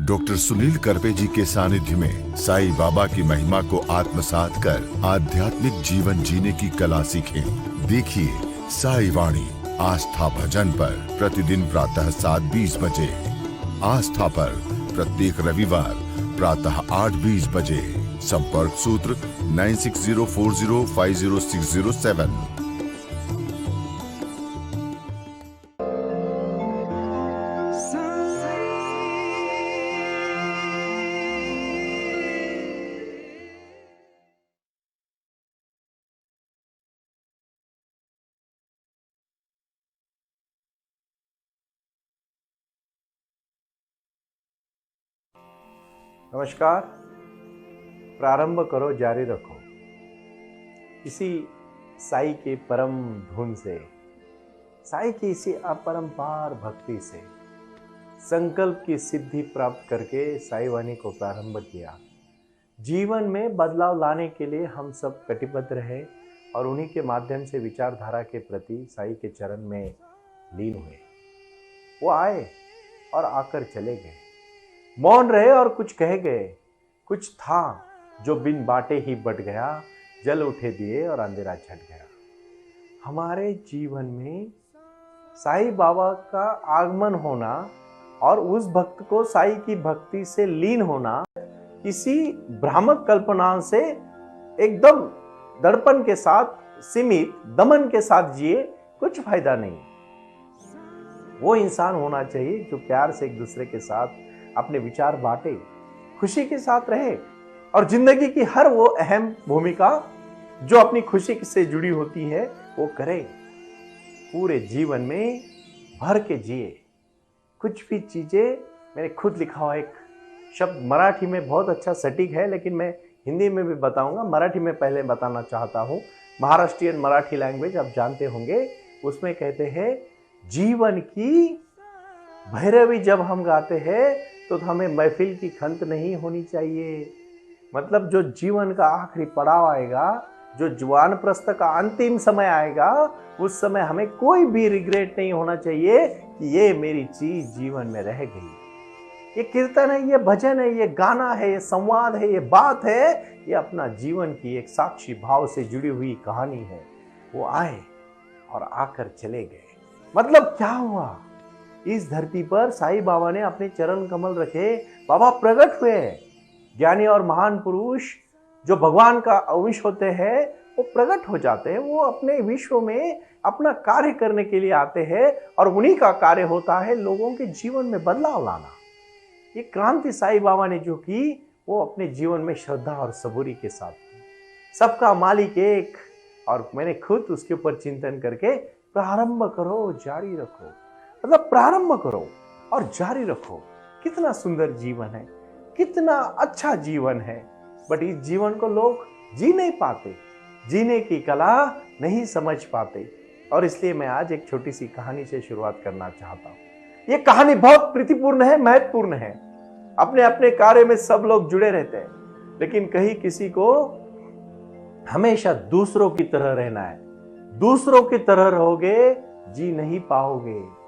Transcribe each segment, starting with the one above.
Doctor Sunil Karpe जी के सानिध्य में साईं बाबा की महिमा को आत्मसात कर आध्यात्मिक जीवन जीने की कला सीखें। देखिए साई वाणी आस्था भजन पर प्रतिदिन प्रातः 7:20 बजे, आस्था पर प्रत्येक रविवार प्रातः 8:20 बजे। संपर्क सूत्र 9604050607। नमस्कार। प्रारंभ करो जारी रखो। इसी साई की परम धुन से, साई की इसी अपरंपार भक्ति से संकल्प की सिद्धि प्राप्त करके साई वाणी को प्रारंभ किया। जीवन में बदलाव लाने के लिए हम सब कटिबद्ध रहे और उन्हीं के माध्यम से विचारधारा के प्रति साई के चरण में लीन हुए। वो आए और आकर चले गए, मौन रहे और कुछ कह गए। कुछ था जो बिन बाटे ही बट गया, जल उठे दिए और अंधेरा छट गया। हमारे जीवन में साईं बाबा का आगमन होना और उस भक्त को साईं की भक्ति से लीन होना किसी भ्रामक कल्पना से एकदम दर्पण के साथ सीमित दमन के साथ जिए कुछ फायदा नहीं। वो इंसान होना चाहिए जो प्यार से एक दूसरे के साथ अपने विचार बांटे, खुशी के साथ रहे और जिंदगी की हर वो अहम भूमिका जो अपनी खुशी से जुड़ी होती है वो करे। पूरे जीवन में भर के जिए। कुछ भी चीजें, मैंने खुद लिखा हुआ एक शब्द मराठी में बहुत अच्छा सटीक है, लेकिन मैं हिंदी में भी बताऊंगा। मराठी में पहले बताना चाहता हूँ। महाराष्ट्रियन मराठी लैंग्वेज आप जानते होंगे। उसमें कहते हैं, जीवन की भैरवी जब हम गाते हैं तो हमें महफिल की खंत नहीं होनी चाहिए। मतलब जो जीवन का आखिरी पड़ाव आएगा, जो जवान प्रस्थ का अंतिम समय आएगा, उस समय हमें कोई भी रिग्रेट नहीं होना चाहिए कि ये मेरी चीज जीवन में रह गई। ये कीर्तन है, ये भजन है, ये गाना है, ये संवाद है, ये बात है, ये अपना जीवन की एक साक्षी भाव से जुड़ी हुई कहानी है। वो आए और आकर चले गए। मतलब क्या हुआ? इस धरती पर साईं बाबा ने अपने चरण कमल रखे, बाबा प्रकट हुए। ज्ञानी और महान पुरुष जो भगवान का अंश होते हैं वो प्रकट हो जाते हैं। वो अपने विश्व में अपना कार्य करने के लिए आते हैं और उन्हीं का कार्य होता है लोगों के जीवन में बदलाव लाना। ये क्रांति साईं बाबा ने जो की वो अपने जीवन में श्रद्धा और सबूरी के साथ की। सबका मालिक एक, और मैंने खुद उसके ऊपर चिंतन करके प्रारंभ करो जारी रखो। मतलब प्रारंभ करो और जारी रखो। कितना सुंदर जीवन है, कितना अच्छा जीवन है, बट इस जीवन को लोग जी नहीं पाते, जीने की कला नहीं समझ पाते। और इसलिए मैं आज एक छोटी सी कहानी से शुरुआत करना चाहता हूँ। ये कहानी बहुत प्रीतिपूर्ण है, महत्वपूर्ण है। अपने अपने कार्य में सब लोग जुड़े रहते हैं, लेकिन कहीं किसी को हमेशा दूसरों की तरह रहना है। दूसरों की तरह रहोगे जी नहीं पाओगे।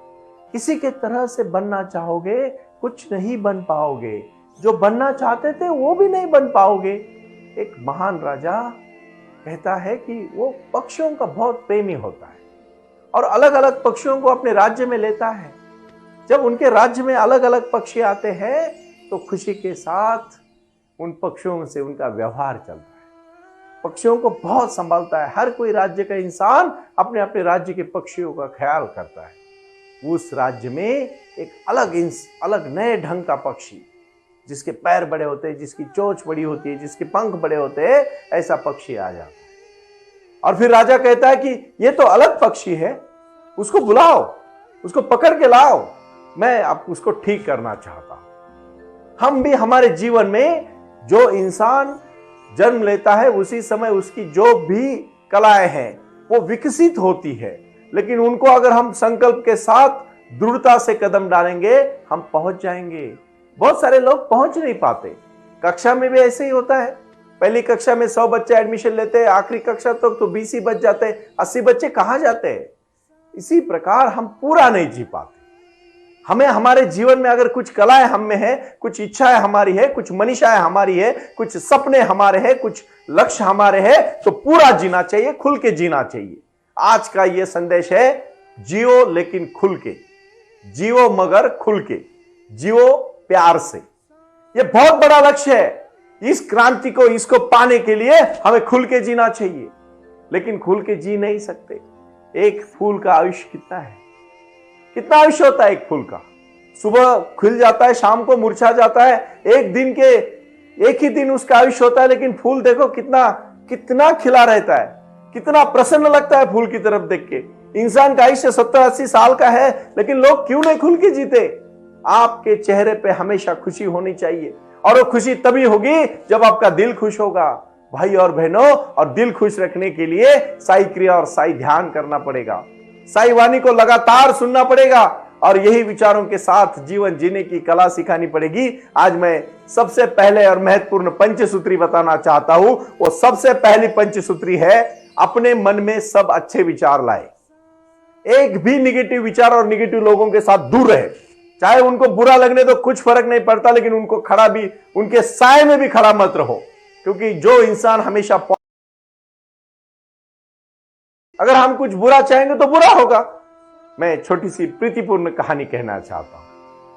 किसी के तरह से बनना चाहोगे कुछ नहीं बन पाओगे। जो बनना चाहते थे वो भी नहीं बन पाओगे। एक महान राजा कहता है कि वो पक्षियों का बहुत प्रेमी होता है और अलग अलग पक्षियों को अपने राज्य में लेता है। जब उनके राज्य में अलग अलग पक्षी आते हैं तो खुशी के साथ उन पक्षियों से उनका व्यवहार चलता है। पक्षियों को बहुत संभालता है। हर कोई राज्य का इंसान अपने अपने राज्य के पक्षियों का ख्याल करता है। उस राज्य में एक अलग नए ढंग का पक्षी, जिसके पैर बड़े होते हैं, जिसकी चोंच बड़ी होती है, जिसके पंख बड़े होते हैं, ऐसा पक्षी आ जाता है। और फिर राजा कहता है कि ये तो अलग पक्षी है, उसको बुलाओ, उसको पकड़ के लाओ, मैं अब उसको ठीक करना चाहता हूं। हम भी हमारे जीवन में जो इंसान जन्म लेता है उसी समय उसकी जो भी कलाएं हैं वो विकसित होती है, लेकिन उनको अगर हम संकल्प के साथ दृढ़ता से कदम डालेंगे हम पहुंच जाएंगे। बहुत सारे लोग पहुंच नहीं पाते। कक्षा में भी ऐसे ही होता है। पहली कक्षा में 100 बच्चे एडमिशन लेते हैं, आखिरी कक्षा तक तो 20 ही बच जाते हैं, 80 बच्चे कहां जाते हैं। इसी प्रकार हम पूरा नहीं जी पाते। हमें हमारे जीवन में अगर कुछ कलाएं हम में है, कुछ इच्छाएं हमारी है, कुछ मनीषाएं हमारी है, कुछ सपने हमारे हैं, कुछ लक्ष्य हमारे हैं, तो पूरा जीना चाहिए, खुल के जीना चाहिए। आज का यह संदेश है, जियो लेकिन खुल के, जियो मगर खुल के, जियो प्यार से। यह बहुत बड़ा लक्ष्य है। इस क्रांति को, इसको पाने के लिए हमें खुल के जीना चाहिए, लेकिन खुल के जी नहीं सकते। एक फूल का आयुष्य कितना है? कितना आयुष्य होता है एक फूल का? सुबह खिल जाता है, शाम को मुरझा जाता है, एक ही दिन उसका आयुष्य होता है। लेकिन फूल देखो कितना खिला रहता है, कितना प्रसन्न लगता है फूल की तरफ देख के। इंसान का आयुष्य 70-80 साल का है, लेकिन लोग क्यों नहीं खुल के जीते? आपके चेहरे पे हमेशा खुशी होनी चाहिए, और वो खुशी तभी होगी जब आपका दिल खुश होगा। भाई और बहनों, और दिल खुश रखने के लिए साई क्रिया और साई ध्यान करना पड़ेगा, साई वाणी को लगातार सुनना पड़ेगा, और यही विचारों के साथ जीवन जीने की कला सिखानी पड़ेगी। आज मैं सबसे पहले और महत्वपूर्ण पंचसूत्री बताना चाहता हूं। वो सबसे पहली पंचसूत्री है, अपने मन में सब अच्छे विचार लाए। एक भी निगेटिव विचार और निगेटिव लोगों के साथ दूर रहे। चाहे उनको बुरा लगने तो कुछ फर्क नहीं पड़ता, लेकिन उनको खड़ा भी, उनके साए में भी खड़ा मत रहो, क्योंकि जो इंसान हमेशा, अगर हम कुछ बुरा चाहेंगे तो बुरा होगा। मैं छोटी सी प्रीतिपूर्ण कहानी कहना चाहता हूं।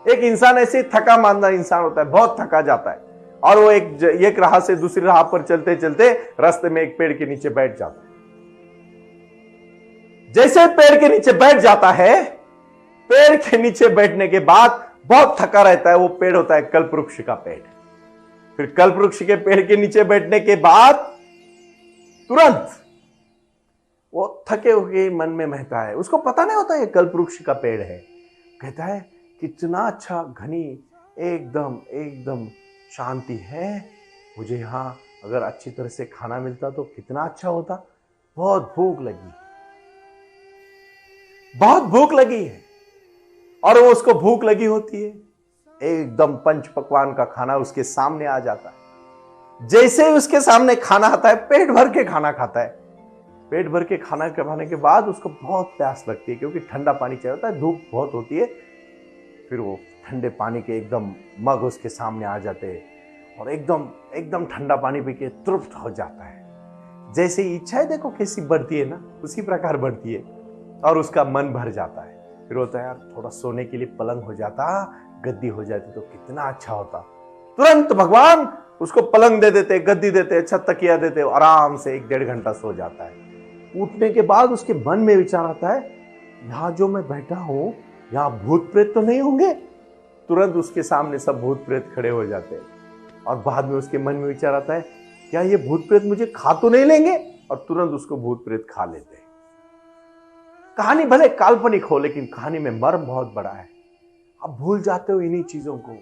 एक इंसान ऐसे थका मांदा इंसान होता है, बहुत थका जाता है, और वो एक राह से दूसरी राह पर चलते चलते रास्ते में एक पेड़ के नीचे बैठ जाता है। जैसे पेड़ के नीचे बैठ जाता है, पेड़ के नीचे बैठने के बाद बहुत थका रहता है। वो पेड़ होता है कल्पवृक्ष का पेड़। फिर कल्पवृक्ष के पेड़ के नीचे बैठने के बाद तुरंत वो थके हुए मन में महता है। उसको पता नहीं होता ये कल्पवृक्ष का पेड़ है। कहता है, कितना अच्छा घनी एकदम शांति है। मुझे यहां अगर अच्छी तरह से खाना मिलता तो कितना अच्छा होता। बहुत भूख लगी, बहुत भूख लगी है। और वो उसको भूख लगी होती है, एकदम पंच पकवान का खाना उसके सामने आ जाता है। जैसे ही उसके सामने खाना आता है, पेट भर के खाना खाता है। पेट भर के खाना खाने के बाद उसको बहुत प्यास लगती है, क्योंकि ठंडा पानी चाहिए होता है, धूप बहुत होती है। फिर वो ठंडे पानी के एकदम मग उसके सामने आ जाते हैं, और एकदम ठंडा पानी पी के तृप्त हो जाता है। जैसे इच्छाएं देखो कैसी बढ़ती है ना, उसी प्रकार बढ़ती है, और उसका मन भर जाता है। फिर होता है, यार थोड़ा सोने के लिए पलंग हो जाता, गद्दी हो जाती तो कितना अच्छा होता। तुरंत भगवान उसको पलंग दे देते, गद्दी देते, अच्छा तकिया देते, आराम से 1-1.5 घंटा सो जाता है। उठने के बाद उसके मन में विचार आता है, यहां जो मैं बैठा हूं, यहां भूत प्रेत तो नहीं होंगे? तुरंत उसके सामने सब भूत प्रेत खड़े हो जाते हैं, और बाद में उसके मन में विचार आता है, क्या ये भूत प्रेत मुझे खा तो नहीं लेंगे? और तुरंत उसको भूत प्रेत खा लेते हैं। कहानी भले काल्पनिक हो, लेकिन कहानी में मर्म बहुत बड़ा है। आप भूल जाते हो इन्हीं चीजों को।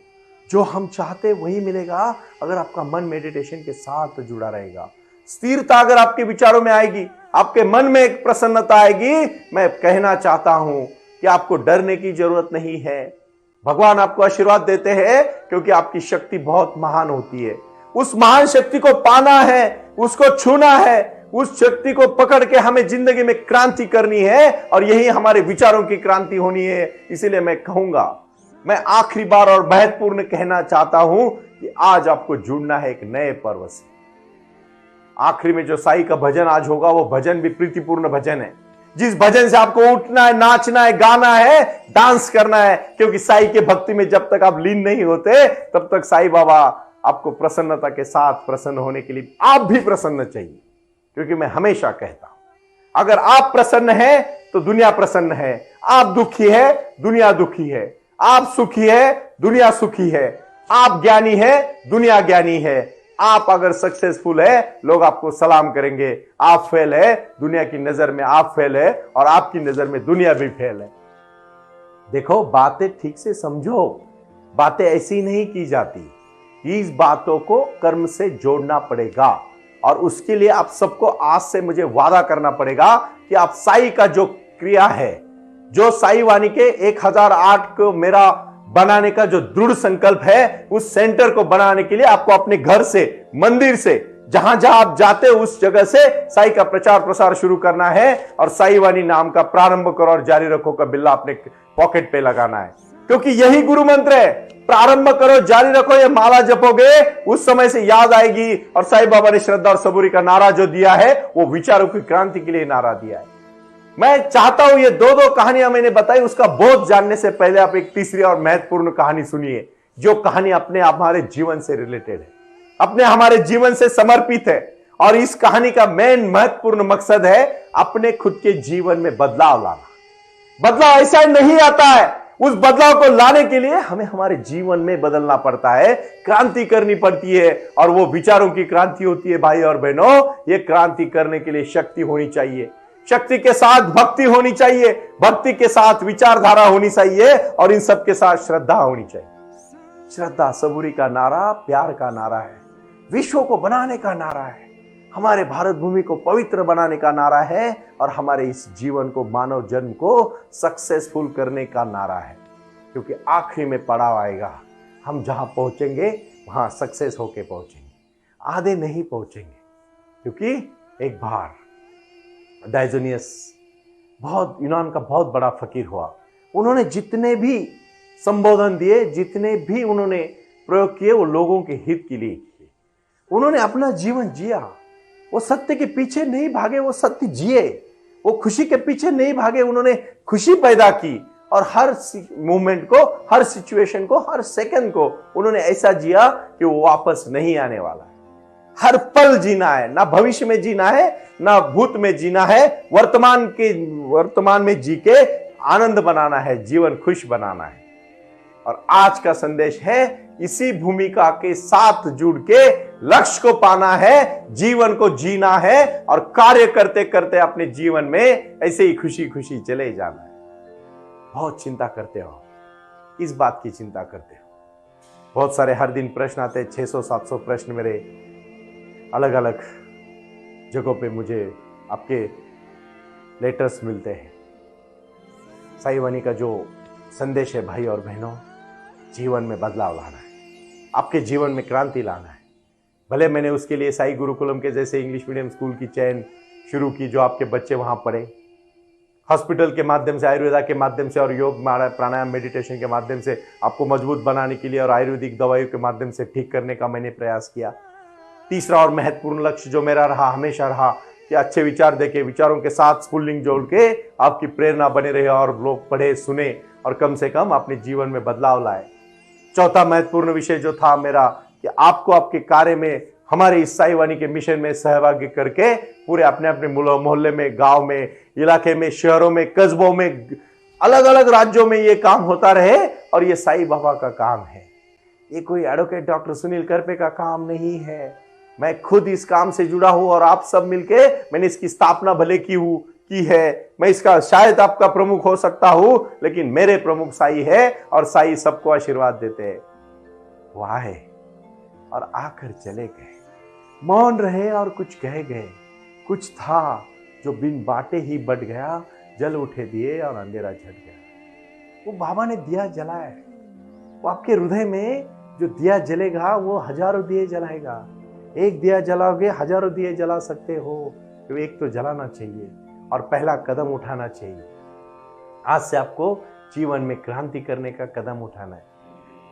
जो हम चाहते वही मिलेगा अगर आपका मन मेडिटेशन के साथ जुड़ा रहेगा। स्थिरता अगर आपके विचारों में आएगी, आपके मन में एक प्रसन्नता आएगी। मैं कहना चाहता हूं कि आपको डरने की जरूरत नहीं है। भगवान आपको आशीर्वाद देते हैं, क्योंकि आपकी शक्ति बहुत महान होती है। उस महान शक्ति को पाना है, उसको छूना है, उस शक्ति को पकड़ के हमें जिंदगी में क्रांति करनी है, और यही हमारे विचारों की क्रांति होनी है। इसीलिए मैं कहूंगा, मैं आखिरी बार और महत्वपूर्ण कहना चाहता हूं कि आज आपको जुड़ना है एक नए पर्व से। आखिरी में जो साई का भजन आज होगा, वो भजन भी प्रीतिपूर्ण भजन है, जिस भजन से आपको उठना है, नाचना है, गाना है, डांस करना है। क्योंकि साई के भक्ति में जब तक आप लीन नहीं होते, तब तक साई बाबा आपको प्रसन्नता के साथ प्रसन्न होने के लिए आप भी प्रसन्न चाहिए। क्योंकि मैं हमेशा कहता हूं, अगर आप प्रसन्न हैं तो दुनिया प्रसन्न है। आप दुखी है, दुनिया दुखी है। आप सुखी है, दुनिया सुखी है। आप ज्ञानी है, दुनिया ज्ञानी है। आप अगर सक्सेसफुल है, लोग आपको सलाम करेंगे। आप फेल है, दुनिया की नजर में आप फेल है, और आपकी नजर में दुनिया भी फेल है। देखो, बातें ठीक से समझो। बातें ऐसी नहीं की जाती। इस बातों को कर्म से जोड़ना पड़ेगा, और उसके लिए आप सबको आज से मुझे वादा करना पड़ेगा कि आप साई का जो क्रिया है, जो साई वाणी के 1008 को मेरा बनाने का जो दृढ़ संकल्प है, उस सेंटर को बनाने के लिए आपको अपने घर से, मंदिर से, जहां जहां आप जाते हो उस जगह से साई का प्रचार प्रसार शुरू करना है, और साई वाणी नाम का प्रारंभ करो और जारी रखो का बिल्ला अपने पॉकेट पे लगाना है। क्योंकि यही गुरु मंत्र है। प्रारंभ करो जारी रखो, ये माला जपोगे उस समय से याद आएगी। और साईं बाबा ने श्रद्धा और सबूरी का नारा जो दिया है वो विचारों की क्रांति के लिए नारा दिया है। मैं चाहता हूं ये दो कहानियां मैंने बताई, उसका बोध जानने से पहले आप एक तीसरी और महत्वपूर्ण कहानी सुनिए, जो कहानी अपने हमारे जीवन से रिलेटेड है, अपने हमारे जीवन से समर्पित है। और इस कहानी का मेन महत्वपूर्ण मकसद है अपने खुद के जीवन में बदलाव लाना। बदलाव ऐसा नहीं आता है, उस बदलाव को लाने के लिए हमें हमारे जीवन में बदलना पड़ता है, क्रांति करनी पड़ती है। और वो विचारों की क्रांति होती है भाई और बहनों। ये क्रांति करने के लिए शक्ति होनी चाहिए, शक्ति के साथ भक्ति होनी चाहिए, भक्ति के साथ विचारधारा होनी चाहिए, और इन सब के साथ श्रद्धा होनी चाहिए। श्रद्धा सबूरी का नारा प्यार का नारा है, विश्व को बनाने का नारा है, हमारे भारत भूमि को पवित्र बनाने का नारा है, और हमारे इस जीवन को, मानव जन्म को सक्सेसफुल करने का नारा है। क्योंकि आखिरी में पड़ाव आएगा, हम जहां पहुंचेंगे वहां सक्सेस होके पहुंचेंगे, आधे नहीं पहुंचेंगे। क्योंकि एक बार डायोजनियस यूनान का बहुत बड़ा फकीर हुआ, उन्होंने जितने भी संबोधन दिए, जितने भी उन्होंने प्रयोग किए, वो लोगों के हित के लिए किए। उन्होंने अपना जीवन जिया, वो सत्य के पीछे नहीं भागे, वो सत्य जिए। वो खुशी के पीछे नहीं भागे, उन्होंने खुशी पैदा की। और हर मूवमेंट को, हर सिचुएशन को, हर सेकंड को उन्होंने ऐसा जिया कि वो वापस नहीं आने वाला है। हर पल जीना है, ना भविष्य में जीना है, ना भूत में जीना है, वर्तमान में जी के आनंद बनाना है, जीवन खुश बनाना है। और आज का संदेश है, इसी भूमिका के साथ जुड़ के लक्ष्य को पाना है, जीवन को जीना है, और कार्य करते करते अपने जीवन में ऐसे ही खुशी खुशी चले जाना है। बहुत चिंता करते हो, इस बात की चिंता करते हो। बहुत सारे हर दिन प्रश्न आते हैं, 600-700 प्रश्न मेरे अलग अलग जगहों पे मुझे आपके लेटर्स मिलते हैं। साईं वाणी का जो संदेश है भाई और बहनों, जीवन में बदलाव लाना है, आपके जीवन में क्रांति लाना है। भले मैंने उसके लिए साई गुरुकुलम के जैसे इंग्लिश मीडियम स्कूल की चयन शुरू की, जो आपके बच्चे वहां पढ़े, हॉस्पिटल के माध्यम से, आयुर्वेदा के माध्यम से, और योग प्राणायाम मेडिटेशन के माध्यम से आपको मजबूत बनाने के लिए, और आयुर्वेदिक दवाइयों के माध्यम से ठीक करने का मैंने प्रयास किया। तीसरा और महत्वपूर्ण लक्ष्य जो मेरा रहा, हमेशा रहा, कि अच्छे विचार देके, विचारों के साथ स्फुल्लिंग जोड़ के आपकी प्रेरणा बने रहे, और लोग पढ़े सुने और कम से कम अपने जीवन में बदलाव लाए। चौथा महत्वपूर्ण विषय जो था मेरा, कि आपको आपके कार्य में हमारे इस साईं वाणी के मिशन में सहभागी करके पूरे अपने अपने मोहल्ले में, गांव में, इलाके में, शहरों में, कस्बों में, अलग अलग राज्यों में ये काम होता रहे। और ये साईं बाबा का काम है, ये कोई एडवोकेट डॉक्टर सुनील करपे का काम नहीं है। मैं खुद इस काम से जुड़ा हूं, और आप सब मिलके मैंने इसकी स्थापना भले की है। मैं इसका शायद आपका प्रमुख हो सकता हूं, लेकिन मेरे प्रमुख साईं है, और साईं सबको आशीर्वाद देते हैं। वो आए और आकर चले गए, मौन रहे और कुछ कह गए। कुछ था जो बिन बाटे ही बट गया, जल उठे दिए और अंधेरा झट गया। वो बाबा ने दिया जलाया है, वो आपके हृदय में जो दिया जलेगा वो हजारों दिए जलाएगा। एक दिया जलाओगे, हजारों दिए जला सकते हो, तो एक तो जलाना चाहिए और पहला कदम उठाना चाहिए। आज से आपको जीवन में क्रांति करने का कदम उठाना है।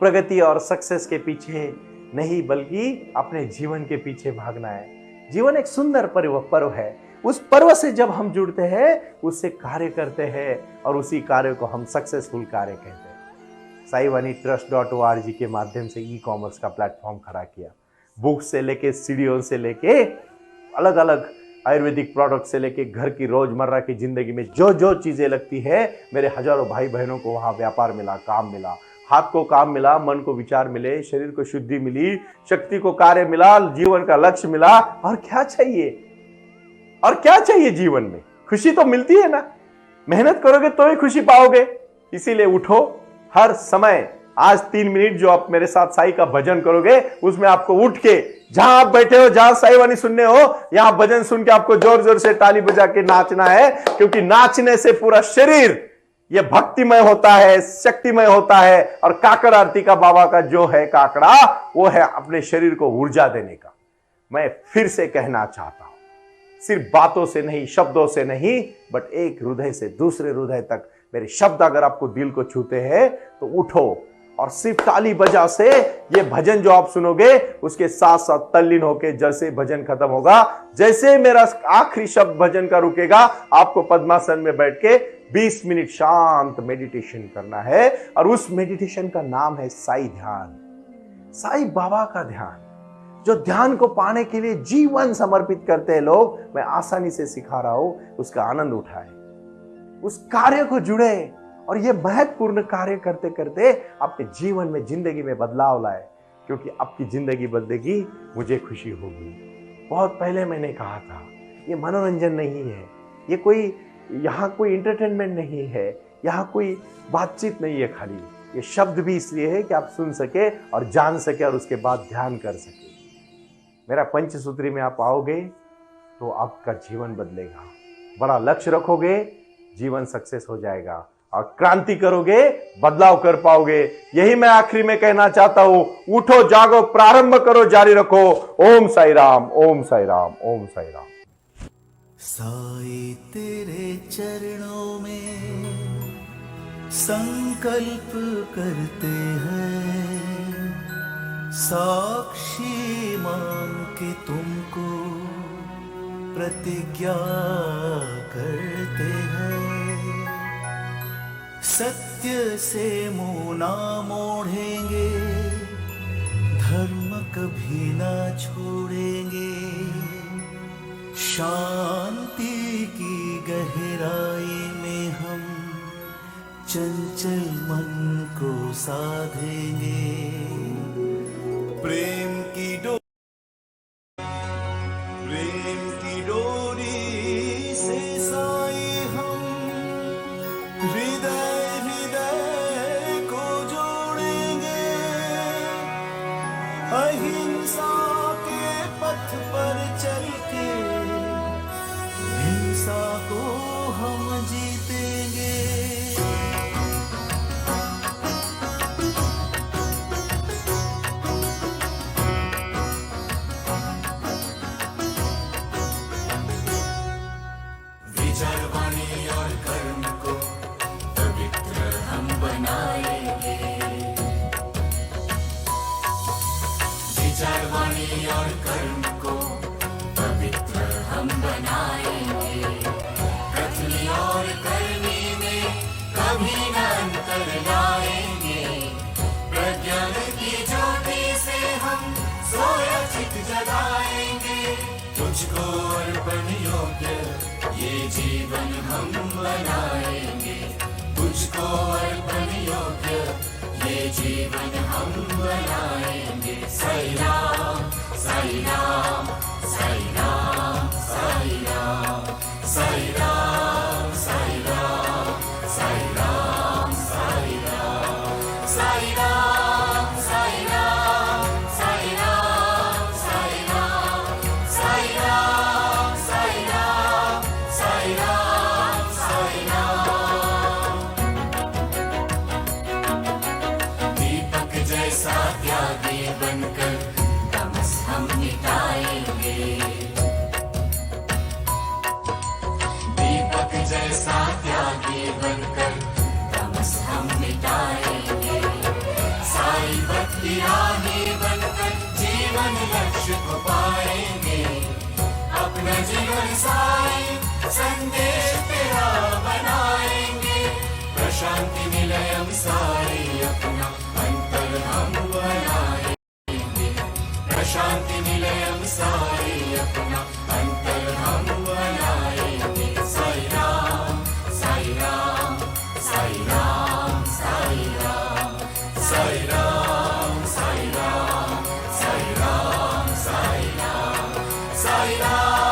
प्रगति और सक्सेस के पीछे नहीं, बल्कि अपने जीवन के पीछे भागना है। जीवन एक सुंदर पर्व है। उस पर्व से जब हम जुड़ते हैं, उससे कार्य करते हैं, और उसी कार्य को हम सक्सेसफुल कार्य कहते हैं। साईं वाणी trust.org के माध्यम से ई-कॉमर्स का प्लेटफॉर्म खड़ा किया। बुक्स से लेके, सीडीओ से लेके, अलग अलग आयुर्वेदिक प्रोडक्ट से लेके, घर की रोजमर्रा की जिंदगी में जो जो चीजें लगती है, मेरे हजारों भाई बहनों को वहां व्यापार मिला, काम मिला, हाथ को काम मिला, मन को विचार मिले, शरीर को शुद्धि मिली, शक्ति को कार्य मिला, जीवन का लक्ष्य मिला। और क्या चाहिए, और क्या चाहिए जीवन में? खुशी तो मिलती है ना, मेहनत करोगे तो ही खुशी पाओगे। इसीलिए उठो हर समय। आज 3 मिनट जो आप मेरे साथ साईं का भजन करोगे, उसमें आपको उठ के, जहां आप बैठे हो, जहां साईं वाणी सुनने हो, यहां भजन सुन के आपको जोर जोर से ताली बजा के नाचना है। क्योंकि नाचने से पूरा शरीर ये भक्तिमय होता है, शक्तिमय होता है। और काकड़ आरती का बाबा का जो है काकड़ा, वो है अपने शरीर को ऊर्जा देने का। मैं फिर से कहना चाहता हूं, सिर्फ बातों से नहीं, शब्दों से नहीं, बट एक हृदय से दूसरे हृदय तक मेरे शब्द अगर आपको दिल को छूते हैं तो उठो और सिर्फ ताली बजा से ये भजन जो आप सुनोगे उसके साथ साथ तल्लीन होके जैसे भजन खत्म होगा, जैसे मेरा आखिरी शब्द भजन का रुकेगा, आपको पद्मासन में बैठ के 20 मिनट शांत मेडिटेशन करना है। और उस मेडिटेशन का नाम है साई ध्यान, साई बाबा का ध्यान। जो ध्यान को पाने के लिए जीवन समर्पित करते हैं लोग, मैं आसानी से सिखा रहा हूं, उसका आनंद उठाए, उस कार्य को जुड़े और ये महत्वपूर्ण कार्य करते करते आपके जीवन में, जिंदगी में बदलाव लाए, क्योंकि आपकी जिंदगी बदलेगी, मुझे खुशी होगी। बहुत पहले मैंने कहा था, ये मनोरंजन नहीं है, ये कोई यहाँ कोई इंटरटेनमेंट नहीं है, यहाँ कोई बातचीत नहीं है, खाली ये शब्द भी इसलिए है कि आप सुन सके और जान सके और उसके बाद ध्यान कर सके। मेरा पंचसूत्री में आप आओगे तो आपका जीवन बदलेगा। बड़ा लक्ष्य रखोगे, जीवन सक्सेस हो जाएगा और क्रांति करोगे, बदलाव कर पाओगे। यही मैं आखिरी में कहना चाहता हूं। उठो, जागो, प्रारंभ करो, जारी रखो। ओम साई राम, ओम साई राम, ओम साई राम। साई तेरे चरणों में संकल्प करते हैं, साक्षी मान के तुमको प्रतिज्ञा करते हैं। सत्य से मुंह ना मोड़ेंगे, धर्म कभी ना छोड़ेंगे, शांति की गहराई में हम चंचल मन को साधेंगे। प्रेम की डोरी से साई हम हृदय हृदय को जोड़ेंगे। अहिंसा के पथ पर चल के हिंसा को हम जीतेंगे। विचारवाणी और कर्म को पवित्र हम बनाएंगे। विचारवाणी और कर्म को पवित्र हम बनाएंगे। कथनी और करनी में कभी न अंतर लाएंगे। प्रज्ञान की ज्योति से हम सोया चित जगाएंगे। तुझको अर्पण योग्य ये जीवन हम बनाएंगे। तुझको अर्पण योग्य ये जीवन हम बनाएंगे। साई राम, साई राम, साई राम, साई राम, साई राम, साई राम, साई राम, साई राम, साई राम, साई राम, साई राम, साई राम, साई राम, साई राम, साई राम, साई राम। दीपक जैसा त्यागी बनकर तमस हम मिटाएंगे। दीपक जैसा त्यागी बनकर तमस हम मिटाएंगे। साई भक्ति राही बनकर जीवन लक्ष्य को पाएंगे। अपना जीवन साई संदेश तेरा बनाएंगे। प्रशांति निलयम साई अपना अंतर हम बनाएंगे। प्रशांति निलयम साई अपना अंतर हम बनाएंगे। साई राम, साई राम, साई राम, साई राम, साई राम, साई राम, साई राम, साई राम, साई राम।